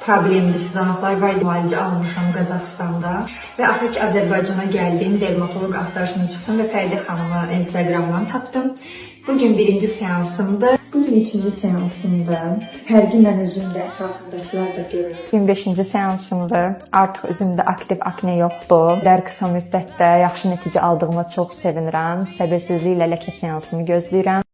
problemli sızanaqlar var. Müalicə almışam Qazaxıstanda və axır ki Azərbaycana gəldim, dermatoloq axtarışına çıxdım və Fəridə xanımı Instagramdan tapdım. Bugün birinci seansımdır. Bugün ikinci seansımda. Hər gün mən özümdə, ətrafımdakiler də görürüm. Bugün 5-ci seansımdır. Artıq üzümdə aktiv akne yoxdur. Qısa müddətdə yaxşı nəticə aldığıma çox sevinirəm. Səbirsizliklə ləkə seansımı gözləyirəm.